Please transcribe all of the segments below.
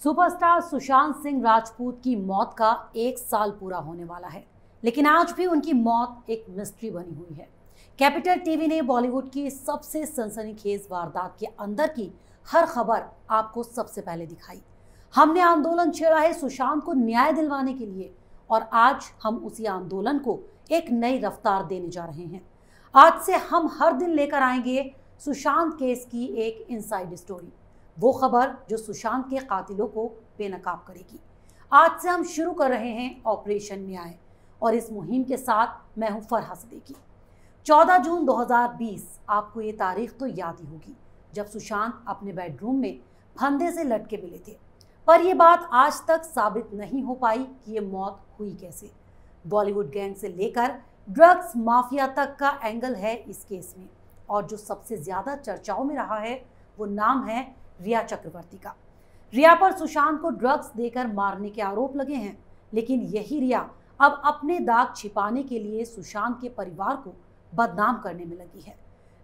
Superstar Sushant Singh Rajput की मौत का 1 साल पूरा होने वाला है, लेकिन आज भी उनकी मौत एक मिस्ट्री बनी हुई है। कैपिटल टीवी ने बॉलीवुड की सबसे सनसनीखेज वारदात के अंदर की हर खबर आपको सबसे पहले दिखाई। हमने आंदोलन छेड़ा है सुशांत को न्याय दिलवाने के लिए, और आज हम उसी आंदोलन को एक नई रफ्तार देने जा रहे हैं। आज से हम हर दिन लेकर आएंगे सुशांत केस की एक इनसाइड स्टोरी, वो खबर जो सुशांत के कातिलों को बेनकाब करेगी। आज से हम शुरू कर रहे हैं ऑपरेशन न्याय, और इस मुहिम के साथ मैं हूं फरहा सिद्दीकी। 14 जून 2020, आपको ये तारीख तो याद ही होगी, जब सुशांत अपने बेडरूम में फंदे से लटके मिले थे। पर यह बात आज तक साबित नहीं हो पाई कि ये मौत हुई कैसे। बॉलीवुड गैंग से लेकर ड्रग्स माफिया तक का एंगल है इस केस में, और जो सबसे ज्यादा चर्चाओं में रहा है वो नाम है रिया चक्रवर्ती का। रिया पर सुशांत को ड्रग्स देकर मारने के आरोप लगे हैं, लेकिन यही रिया अब अपने दाग छिपाने के लिए सुशांत के परिवार को बदनाम करने में लगी है।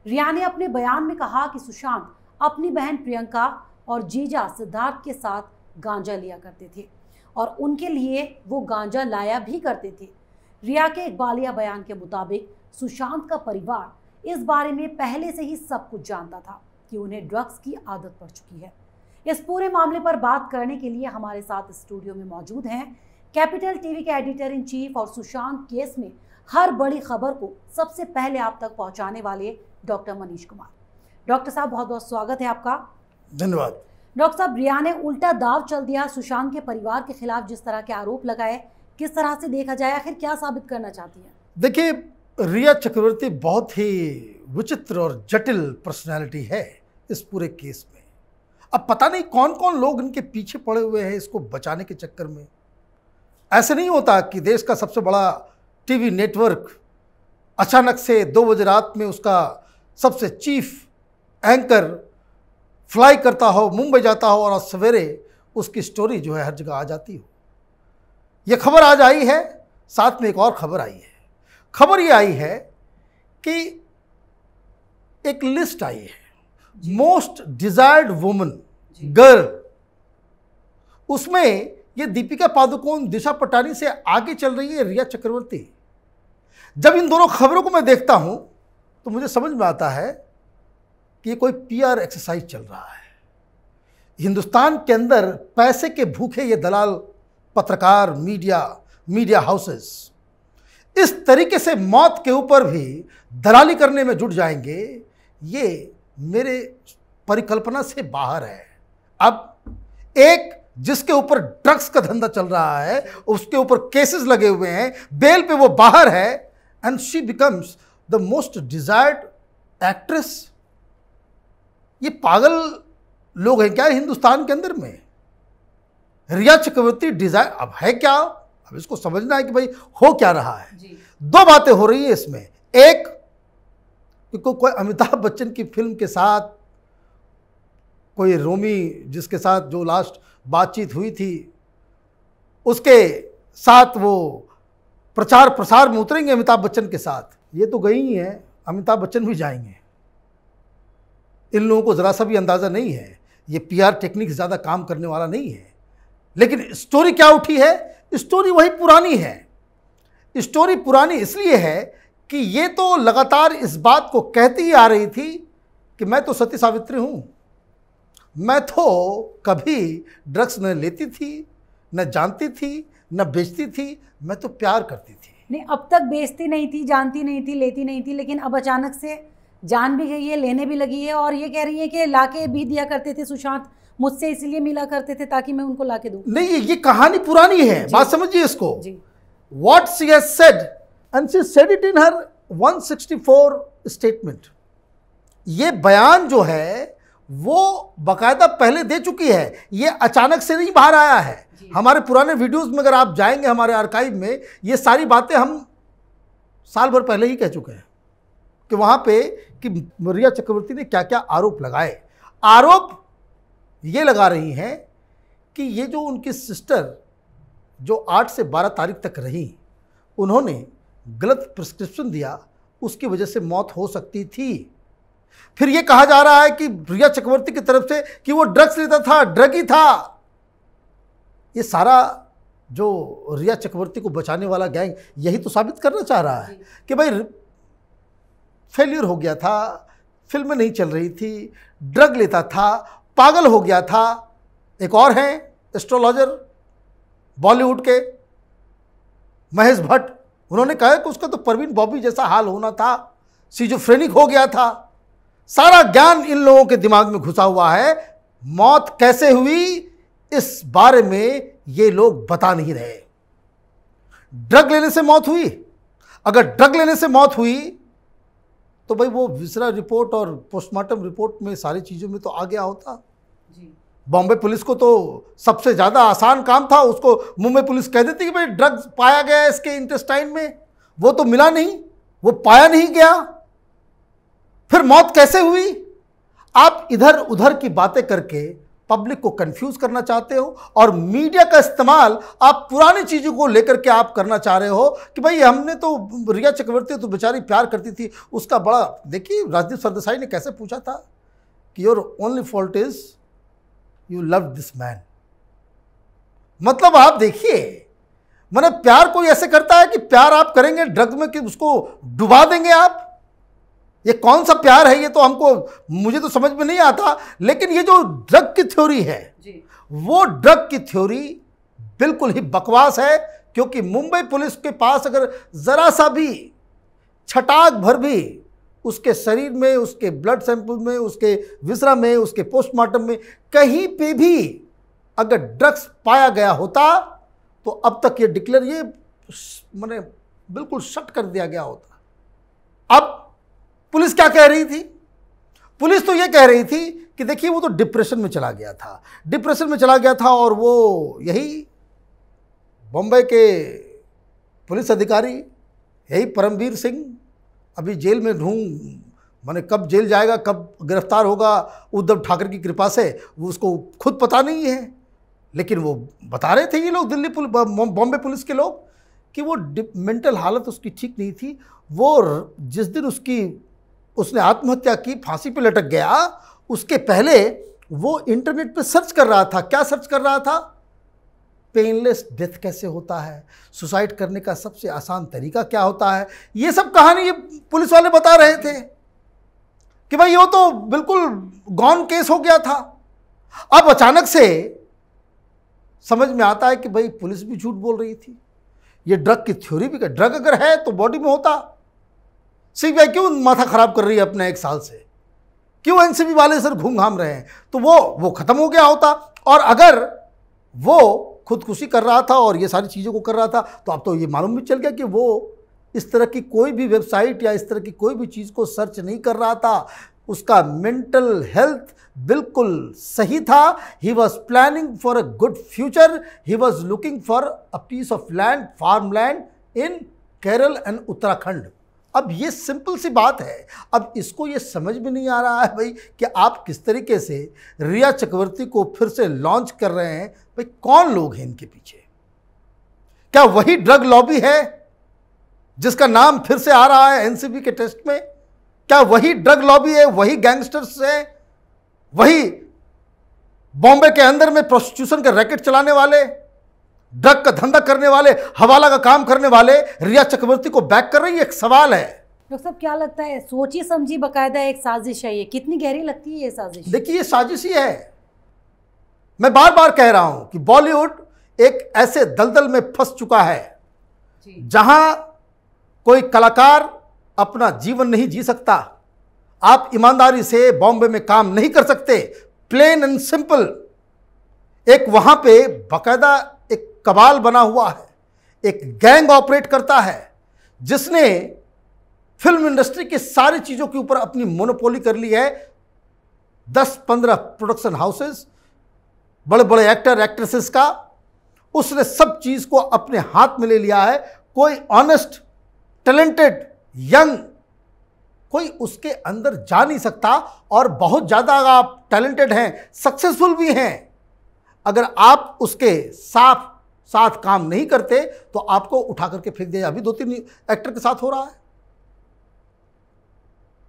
रिया ने अपने बयान में कहा कि सुशांत अपनी बहन प्रियंका और जीजा सिद्धार्थ के साथ गांजा लिया करते थे, और उनके लिए वो गांजा लाया भी करते थे। रिया के इकबालिया बयान के मुताबिक सुशांत का परिवार इस बारे में पहले से ही सब कुछ जानता था कि उन्हें ड्रग्स की आदत पड़ चुकी है। इस पूरे मामले पर बात करने के लिए हमारे साथ स्टूडियो में मौजूद हैं कैपिटल टीवी के एडिटर इन चीफ और सुशांत केस में हर बड़ी खबर को सबसे पहले आप तक पहुंचाने वाले डॉक्टर मनीष कुमार। डॉक्टर साहब, बहुत बहुत स्वागत है आपका। धन्यवाद। डॉक्टर साहब, रिया ने उल्टा दाव चल दिया सुशांत के परिवार के खिलाफ, जिस तरह के आरोप लगाए, किस तरह से देखा जाए, आखिर क्या साबित करना चाहती है? देखिए, रिया चक्रवर्ती बहुत ही विचित्र और जटिल पर्सनैलिटी है इस पूरे केस में। अब पता नहीं कौन कौन लोग इनके पीछे पड़े हुए हैं इसको बचाने के चक्कर में। ऐसे नहीं होता कि देश का सबसे बड़ा टीवी नेटवर्क अचानक से 2 बजे रात में उसका सबसे चीफ एंकर फ्लाई करता हो, मुंबई जाता हो, और आज सवेरे उसकी स्टोरी जो है हर जगह आ जाती हो। यह खबर आज आई है, साथ में एक और खबर आई है। खबर ये आई है कि एक लिस्ट आई है, मोस्ट डिजायर्ड वुमन गर्ल। उसमें ये दीपिका पादुकोण, दिशा पटानी से आगे चल रही है रिया चक्रवर्ती। जब इन दोनों खबरों को मैं देखता हूं तो मुझे समझ में आता है कि ये कोई पीआर एक्सरसाइज चल रहा है। हिंदुस्तान के अंदर पैसे के भूखे ये दलाल, पत्रकार, मीडिया हाउसेस इस तरीके से मौत के ऊपर भी दलाली करने में जुट जाएंगे, ये मेरे परिकल्पना से बाहर है। अब एक जिसके ऊपर ड्रग्स का धंधा चल रहा है, उसके ऊपर केसेस लगे हुए हैं, बेल पे वो बाहर है, and she becomes the most desired actress. ये पागल लोग हैं क्या हिंदुस्तान के अंदर में? रिया चक्रवर्ती डिजायर अब है क्या? अब इसको समझना है कि भाई हो क्या रहा है। 2 बातें हो रही है इसमें। एक, कोई अमिताभ बच्चन की फिल्म के साथ कोई रोमी, जिसके साथ जो लास्ट बातचीत हुई थी, उसके साथ वो प्रचार प्रसार में उतरेंगे अमिताभ बच्चन के साथ। ये तो गई ही हैं, अमिताभ बच्चन भी जाएंगे। इन लोगों को ज़रा सा भी अंदाज़ा नहीं है, ये पीआर टेक्निक ज़्यादा काम करने वाला नहीं है। लेकिन स्टोरी क्या उठी है? स्टोरी वही पुरानी है। स्टोरी पुरानी इसलिए है कि ये तो लगातार इस बात को कहती ही आ रही थी कि मैं तो सती सावित्री हूँ, मैं तो कभी ड्रग्स न लेती थी, न जानती थी, न बेचती थी, मैं तो प्यार करती थी। नहीं, अब तक बेचती नहीं थी, जानती नहीं थी, लेती नहीं थी, लेकिन अब अचानक से जान भी गई है, लेने भी लगी है, और ये कह रही है कि लाके भी दिया करते थे सुशांत, मुझसे इसलिए मिला करते थे ताकि मैं उनको लाके दूं। नहीं, ये कहानी पुरानी है, बात समझिए इसको। What she has said, and she said it in her 164 statement. ये बयान जो है वो बाकायदा पहले दे चुकी है, ये अचानक से नहीं बाहर आया है। हमारे पुराने वीडियोस में अगर आप जाएंगे हमारे आर्काइव में, ये सारी बातें हम साल भर पहले ही कह चुके हैं कि वहाँ पे कि रिया चक्रवर्ती ने क्या क्या आरोप लगाए। आरोप ये लगा रही हैं कि ये जो उनकी सिस्टर जो 8 से 12 तारीख तक रही, उन्होंने गलत प्रिस्क्रिप्शन दिया, उसकी वजह से मौत हो सकती थी। फिर ये कहा जा रहा है कि रिया चक्रवर्ती की तरफ से कि वो ड्रग्स लेता था, ड्रगी था। ये सारा जो रिया चक्रवर्ती को बचाने वाला गैंग यही तो साबित करना चाह रहा है कि भाई फेलियर हो गया था, फिल्में नहीं चल रही थी, ड्रग लेता था, पागल हो गया था। एक और हैं एस्ट्रोलॉजर बॉलीवुड के महेश भट्ट, उन्होंने कहा कि उसका तो परवीन बॉबी जैसा हाल होना था, सिजोफ्रेनिक हो गया था। सारा ज्ञान इन लोगों के दिमाग में घुसा हुआ है। मौत कैसे हुई इस बारे में ये लोग बता नहीं रहे। ड्रग लेने से मौत हुई, अगर ड्रग लेने से मौत हुई तो भाई वो विसरा रिपोर्ट और पोस्टमार्टम रिपोर्ट में सारी चीज़ों में तो आ गया होता। बॉम्बे पुलिस को तो सबसे ज़्यादा आसान काम था, उसको मुंबई पुलिस कह देती कि भाई ड्रग्स पाया गया है इसके इंटेस्टाइन में, वो तो मिला नहीं, वो पाया नहीं गया। फिर मौत कैसे हुई? आप इधर उधर की बातें करके पब्लिक को कंफ्यूज करना चाहते हो और मीडिया का इस्तेमाल आप पुरानी चीज़ों को लेकर के आप करना चाह रहे हो कि भाई हमने तो रिया चक्रवर्ती तो बेचारी प्यार करती थी, उसका बड़ा देखिए राजदीप सरदेसाई ने कैसे पूछा था कि your only fault is you love this man. मतलब आप देखिए, मैंने प्यार कोई ऐसे करता है कि प्यार आप करेंगे ड्रग में कि उसको डुबा देंगे आप? ये कौन सा प्यार है? ये तो मुझे तो समझ में नहीं आता। लेकिन ये जो ड्रग की थ्योरी है वो ड्रग की थ्योरी बिल्कुल ही बकवास है, क्योंकि मुंबई पुलिस के पास अगर जरा सा भी छटाक भर भी उसके शरीर में, उसके ब्लड सैंपल में, उसके विसरा में, उसके पोस्टमार्टम में कहीं पे भी अगर ड्रग्स पाया गया होता तो अब तक ये डिक्लेयर ये मैंने बिल्कुल शट कर दिया गया होता। अब पुलिस क्या कह रही थी? पुलिस तो ये कह रही थी कि देखिए वो तो डिप्रेशन में चला गया था, डिप्रेशन में चला गया था और वो यही बॉम्बे के पुलिस अधिकारी यही परमवीर सिंह अभी जेल में माने कब जेल जाएगा, कब गिरफ्तार होगा, उद्धव ठाकरे की कृपा से वो उसको खुद पता नहीं है। लेकिन वो बता रहे थे ये लोग बॉम्बे पुलिस के लोग कि वो मेंटल हालत उसकी ठीक नहीं थी। वो जिस दिन उसने आत्महत्या की, फांसी पे लटक गया, उसके पहले वो इंटरनेट पे सर्च कर रहा था। क्या सर्च कर रहा था? पेनलेस डेथ कैसे होता है, सुसाइड करने का सबसे आसान तरीका क्या होता है, ये सब कहानी ये पुलिस वाले बता रहे थे कि भाई वो तो बिल्कुल गॉन केस हो गया था। अब अचानक से समझ में आता है कि भाई पुलिस भी झूठ बोल रही थी, ये ड्रग की थ्योरी भी। ड्रग अगर है तो बॉडी में होता। सीबीआई क्यों माथा खराब कर रही है अपने 1 साल से? क्यों एनसीबी वाले सर घूम घाम रहे हैं? तो वो खत्म हो गया होता। और अगर वो खुदकुशी कर रहा था और ये सारी चीज़ों को कर रहा था तो अब तो ये मालूम भी चल गया कि वो इस तरह की कोई भी वेबसाइट या इस तरह की कोई भी चीज़ को सर्च नहीं कर रहा था। उसका मेंटल हेल्थ बिल्कुल सही था। He was planning for a good future, he was looking for a piece of land, farm land in Kerala and Uttarakhand. अब ये सिंपल सी बात है। अब इसको ये समझ में नहीं आ रहा है भाई कि आप किस तरीके से रिया चक्रवर्ती को फिर से लॉन्च कर रहे हैं। भाई कौन लोग हैं इनके पीछे? क्या वही ड्रग लॉबी है जिसका नाम फिर से आ रहा है एनसीबी के टेस्ट में? क्या वही ड्रग लॉबी है, वही गैंगस्टर्स है, वही बॉम्बे के अंदर में प्रोस्टिट्यूशन का रैकेट चलाने वाले, ड्रग का धंधा करने वाले, हवाला का काम करने वाले रिया चक्रवर्ती को बैक कर रही है? एक सवाल है। डॉक्टर साहब क्या लगता है, सोची समझी बकायदा एक साजिश है ये? कितनी गहरी लगती है ये साजिश? देखिए ये साजिश ही है। मैं बार बार कह रहा हूं कि बॉलीवुड एक ऐसे दलदल में फंस चुका है जहां कोई कलाकार अपना जीवन नहीं जी सकता। आप ईमानदारी से बॉम्बे में काम नहीं कर सकते। Plain and simple. एक वहां पे बाकायदा एक कबाल बना हुआ है, एक गैंग ऑपरेट करता है जिसने फिल्म इंडस्ट्री की सारी चीजों के ऊपर अपनी मोनोपोली कर ली है। 10-15 प्रोडक्शन हाउसेस, बड़े बड़े एक्टर एक्ट्रेसेस का उसने सब चीज को अपने हाथ में ले लिया है। कोई ऑनेस्ट, टैलेंटेड, यंग कोई उसके अंदर जा नहीं सकता। और बहुत ज़्यादा अगर आप टैलेंटेड हैं, सक्सेसफुल भी हैं, अगर आप उसके साथ काम नहीं करते तो आपको उठा करके फेंक दिया। अभी 2-3 एक्टर के साथ हो रहा है।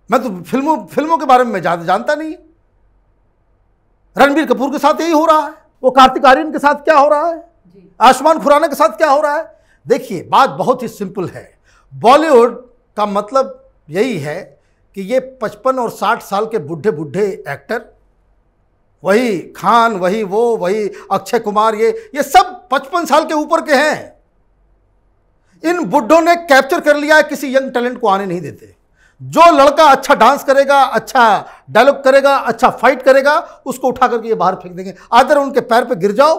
मैं तो फिल्मों के बारे में मैं ज़्यादा जानता नहीं। रणबीर कपूर के साथ यही हो रहा है। वो कार्तिक आर्यन के साथ क्या हो रहा है? आयुष्मान खुराना के साथ क्या हो रहा है? देखिए, बात बहुत ही सिंपल है। बॉलीवुड का मतलब यही है कि ये 55 और 60 साल के बुढ़े बुढ़े एक्टर, वही खान, वही अक्षय कुमार, ये सब 55 साल के ऊपर के हैं। इन बुड्ढों ने कैप्चर कर लिया है, किसी यंग टैलेंट को आने नहीं देते। जो लड़का अच्छा डांस करेगा, अच्छा डायलॉग करेगा, अच्छा फाइट करेगा, उसको उठा करके ये बाहर फेंक देंगे। आदर उनके पैर पे गिर जाओ,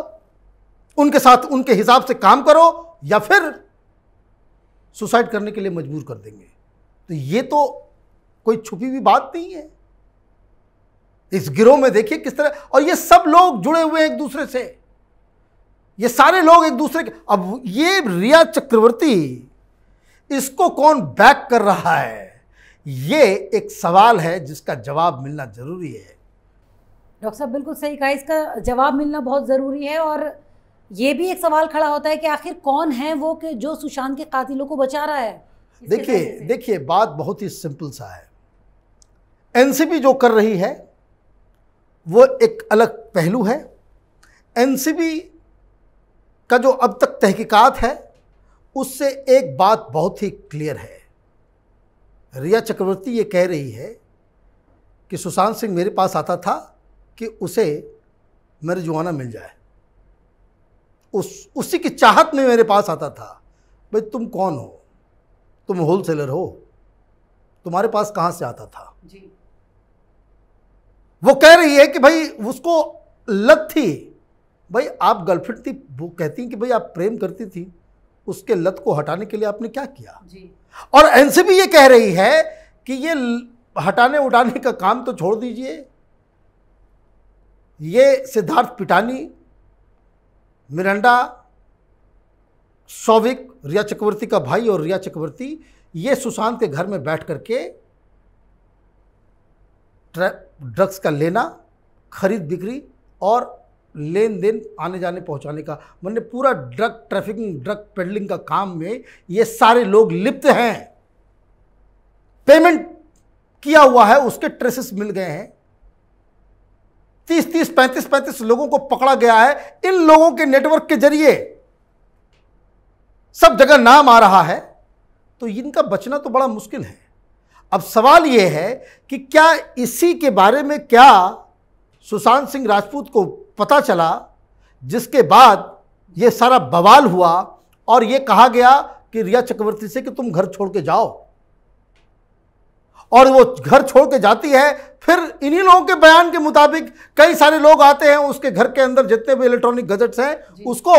उनके साथ उनके हिसाब से काम करो, या फिर सुसाइड करने के लिए मजबूर कर देंगे। तो ये तो कोई छुपी हुई बात नहीं है। इस गिरोह में देखिए किस तरह, और ये सब लोग जुड़े हुए हैं एक दूसरे से, ये सारे लोग एक दूसरे के। अब ये रिया चक्रवर्ती, इसको कौन बैक कर रहा है, ये एक सवाल है जिसका जवाब मिलना जरूरी है। डॉक्टर साहब बिल्कुल सही कहा, इसका जवाब मिलना बहुत ज़रूरी है। और ये भी एक सवाल खड़ा होता है कि आखिर कौन है वो कि जो सुशांत के कातिलों को बचा रहा है। देखिए बात बहुत ही सिंपल सा है। एनसीबी जो कर रही है वो एक अलग पहलू है। एनसीबी का जो अब तक तहकीकात है उससे एक बात बहुत ही क्लियर है। रिया चक्रवर्ती ये कह रही है कि सुशांत सिंह मेरे पास आता था कि उसे marijuana मिल जाए, उसी की चाहत में मेरे पास आता था। भाई तुम कौन हो? तुम होलसेलर हो, तुम्हारे पास कहाँ से आता था जी? वो कह रही है कि भाई उसको लत थी। भाई आप गर्लफ्रेंड थी, वो कहती कि भाई आप प्रेम करती थी, उसके लत को हटाने के लिए आपने क्या किया जी? और एनसीबी ये कह रही है कि ये हटाने उठाने का काम तो छोड़ दीजिए, ये सिद्धार्थ पिटानी, मिरांडा, सौविक, रिया चक्रवर्ती का भाई और रिया चक्रवर्ती, ये सुशांत के घर में बैठ करके ड्रग्स का लेना, खरीद बिक्री और लेन देन, आने जाने पहुंचाने का, मतलब पूरा ड्रग ट्रैफिकिंग, ड्रग पेडलिंग का काम में ये सारे लोग लिप्त हैं। पेमेंट किया हुआ है, उसके ट्रेसेस मिल गए हैं। 30-30, 35-35 लोगों को पकड़ा गया है। इन लोगों के नेटवर्क के जरिए सब जगह नाम आ रहा है, तो इनका बचना तो बड़ा मुश्किल है। अब सवाल यह है कि क्या इसी के बारे में क्या सुशांत सिंह राजपूत को पता चला, जिसके बाद ये सारा बवाल हुआ और ये कहा गया कि रिया चक्रवर्ती से कि तुम घर छोड़ के जाओ, और वो घर छोड़ के जाती है। फिर इन्हीं लोगों के बयान के मुताबिक कई सारे लोग आते हैं, उसके घर के अंदर जितने भी इलेक्ट्रॉनिक गैजेट्स हैं उसको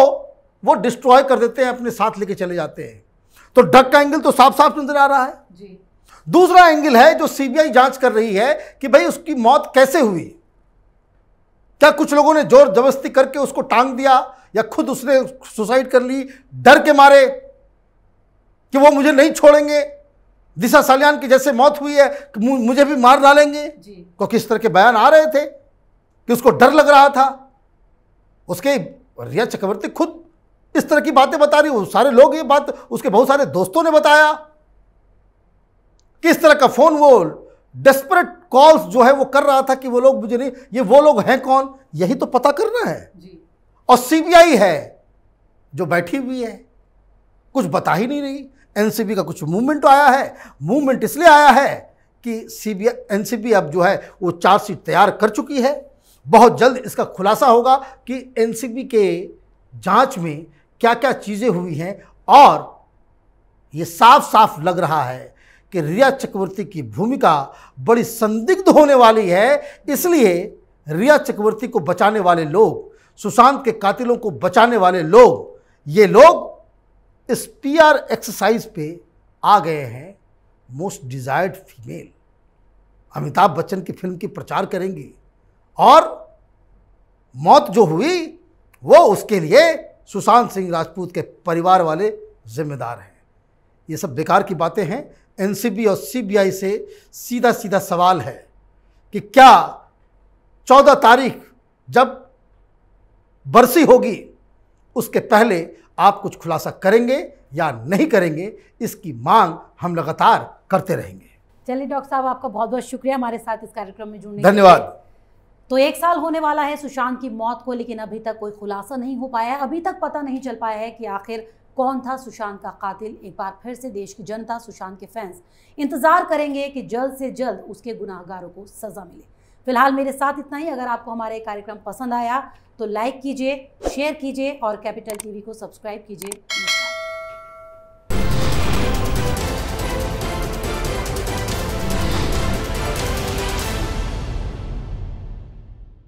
वो डिस्ट्रॉय कर देते हैं, अपने साथ लेके चले जाते हैं। तो ड्रग का एंगल तो साफ साफ नजर आ रहा है जी। दूसरा एंगल है जो सीबीआई जांच कर रही है कि भाई उसकी मौत कैसे हुई। क्या कुछ लोगों ने जोर जबरदस्ती करके उसको टांग दिया, या खुद उसने सुसाइड कर ली डर के मारे कि वो मुझे नहीं छोड़ेंगे, दिशा सालियान की जैसे मौत हुई है कि मुझे भी मार डालेंगे, क्योंकि इस तरह के बयान आ रहे थे कि उसको डर लग रहा था। उसके रिया चक्रवर्ती खुद इस तरह की बातें बता रही, वो सारे लोग ये बात, उसके बहुत सारे दोस्तों ने बताया कि इस तरह का फोन, वो डेस्परेट कॉल्स जो है वो कर रहा था कि वो लोग मुझे नहीं, ये वो लोग हैं कौन, यही तो पता करना है जी। और सीबीआई है जो बैठी हुई है, कुछ बता ही नहीं रही। एनसीबी का कुछ मूवमेंट आया है, मूवमेंट इसलिए आया है कि सीबीआई, एनसीबी अब जो है वो चार्जशीट तैयार कर चुकी है। बहुत जल्द इसका खुलासा होगा कि एनसीबी के जांच में क्या क्या चीज़ें हुई हैं, और ये साफ साफ लग रहा है कि रिया चक्रवर्ती की भूमिका बड़ी संदिग्ध होने वाली है। इसलिए रिया चक्रवर्ती को बचाने वाले लोग, सुशांत के कातिलों को बचाने वाले लोग, ये लोग इस पीआर एक्सरसाइज पे आ गए हैं। Most desired female Amitabh Bachchan की फिल्म की प्रचार करेंगी, और मौत जो हुई वो उसके लिए सुशांत सिंह राजपूत के परिवार वाले जिम्मेदार हैं। ये सब बेकार की बातें हैं। एनसीबी और सीबीआई से सीधा सीधा सवाल है कि क्या 14 तारीख जब बरसी होगी उसके पहले आप कुछ खुलासा करेंगे या नहीं करेंगे, इसकी मांग हम लगातार करते रहेंगे। चलिए डॉक्टर साहब, आपका बहुत बहुत शुक्रिया हमारे साथ इस कार्यक्रम में जुड़ने के लिए। धन्यवाद। तो 1 साल होने वाला है सुशांत की मौत को, लेकिन अभी तक कोई खुलासा नहीं हो पाया है। अभी तक पता नहीं चल पाया है कि आखिर कौन था सुशांत का कातिल। एक बार फिर से देश की जनता, सुशांत के फैंस इंतजार करेंगे कि जल्द से जल्द उसके गुनाहगारों को सजा मिले। फिलहाल मेरे साथ इतना ही। अगर आपको हमारे कार्यक्रम पसंद आया तो लाइक कीजिए, शेयर कीजिए और कैपिटल टीवी को सब्सक्राइब कीजिए।